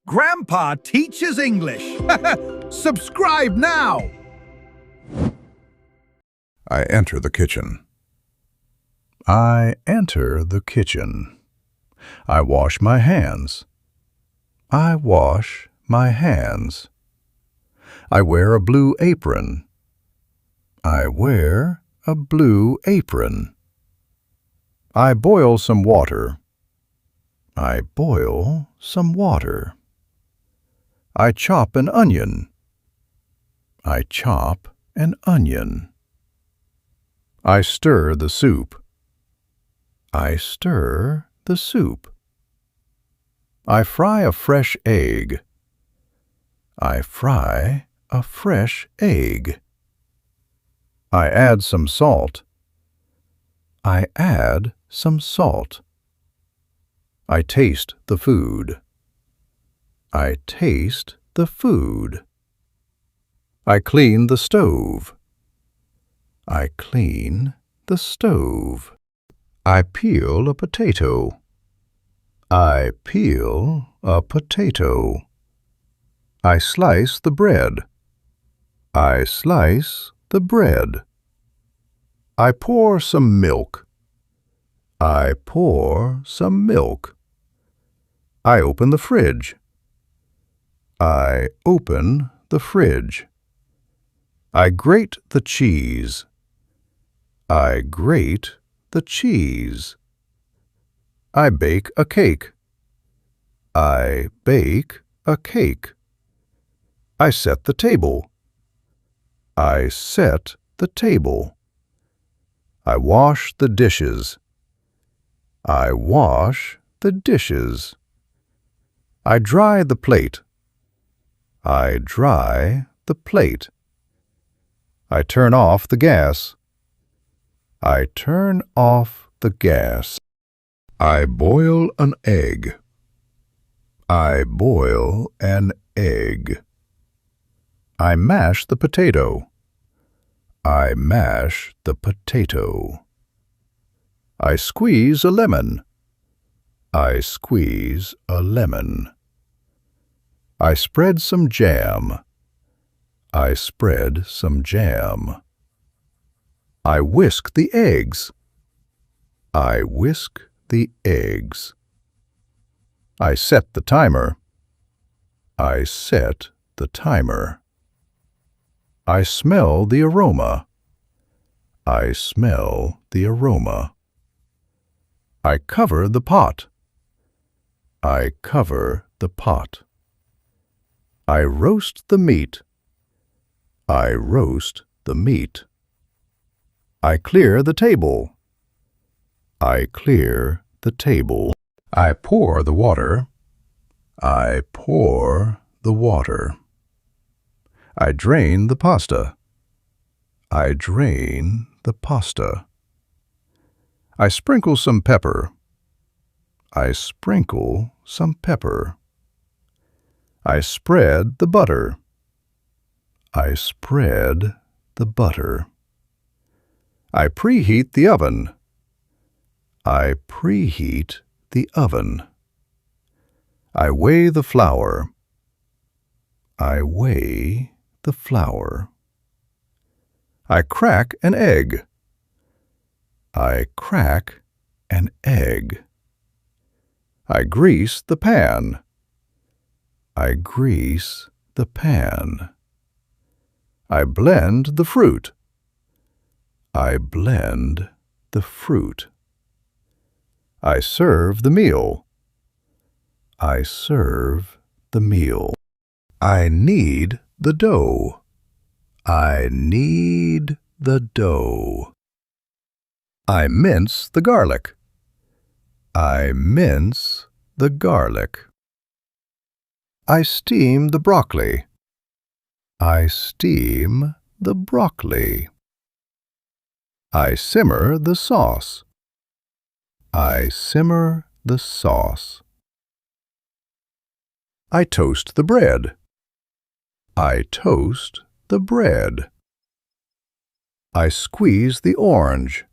Grandpa teaches English. Subscribe now. I enter the kitchen. I enter the kitchen. I wash my hands. I wash my hands. I wear a blue apron. I wear a blue apron. I boil some water. I boil some water. I chop an onion. I chop an onion. I stir the soup. I stir the soup. I fry a fresh egg. I fry a fresh egg. I add some salt. I add some salt. I taste the food. I taste the food. I clean the stove. I clean the stove. I peel a potato. I peel a potato. I slice the bread. I slice the bread. I pour some milk. I pour some milk. I open the fridge. I open the fridge. I grate the cheese. I grate the cheese. I bake a cake. I bake a cake. I set the table. I set the table. I wash the dishes. I wash the dishes. I dry the plate. I dry the plate. I turn off the gas. I turn off the gas. I boil an egg. I boil an egg. I mash the potato. I mash the potato. I squeeze a lemon. I squeeze a lemon. I spread some jam. I spread some jam. I whisk the eggs. I whisk the eggs. I set the timer. I set the timer. I smell the aroma. I smell the aroma. I cover the pot. I cover the pot. I roast the meat. I roast the meat. I clear the table. I clear the table. I pour the water. I pour the water. I drain the pasta. I drain the pasta. I sprinkle some pepper. I sprinkle some pepper. I spread the butter. I spread the butter. I preheat the oven. I preheat the oven. I weigh the flour. I weigh the flour. I crack an egg. I crack an egg. I grease the pan. I grease the pan. I blend the fruit. I blend the fruit. I serve the meal. I serve the meal. I knead the dough. I knead the dough. I mince the garlic. I mince the garlic. I steam the broccoli. I steam the broccoli. I simmer the sauce. I simmer the sauce. I toast the bread. I toast the bread. I squeeze the orange.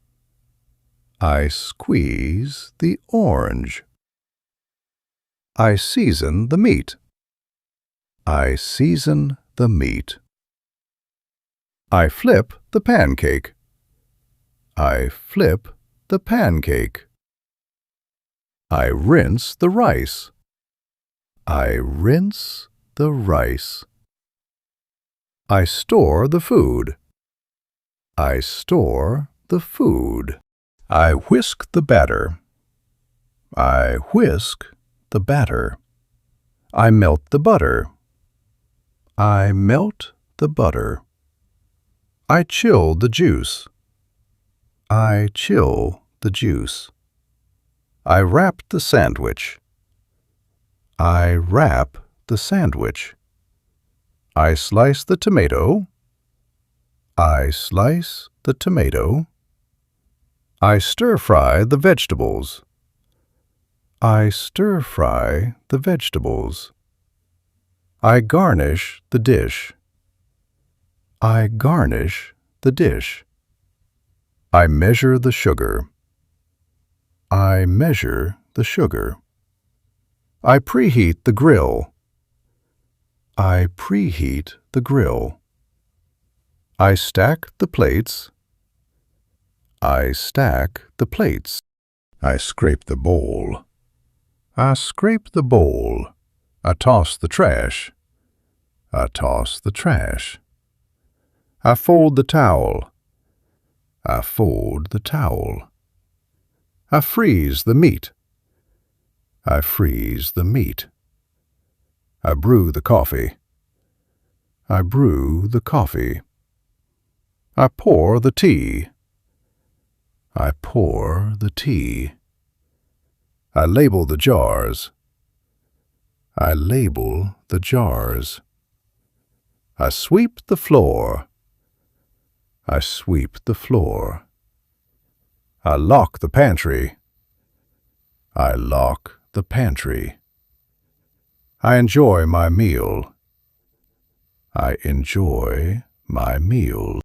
I squeeze the orange. I season the meat. I season the meat. I flip the pancake. I flip the pancake. I rinse the rice. I rinse the rice. I store the food. I store the food. I whisk the batter. I whisk the batter. I melt the butter. I melt the butter. I chill the juice. I chill the juice. I wrap the sandwich. I wrap the sandwich. I slice the tomato. I slice the tomato. I stir-fry the vegetables. I stir-fry the vegetables. I garnish the dish. I garnish the dish. I measure the sugar. I measure the sugar. I preheat the grill. I preheat the grill. I stack the plates. I stack the plates. I scrape the bowl. I scrape the bowl. I toss the trash. I toss the trash. I fold the towel. I fold the towel. I freeze the meat. I freeze the meat. I brew the coffee. I brew the coffee. I pour the tea. I pour the tea. I label the jars. I label the jars. I sweep the floor. I sweep the floor. I lock the pantry. I lock the pantry. I enjoy my meal. I enjoy my meal.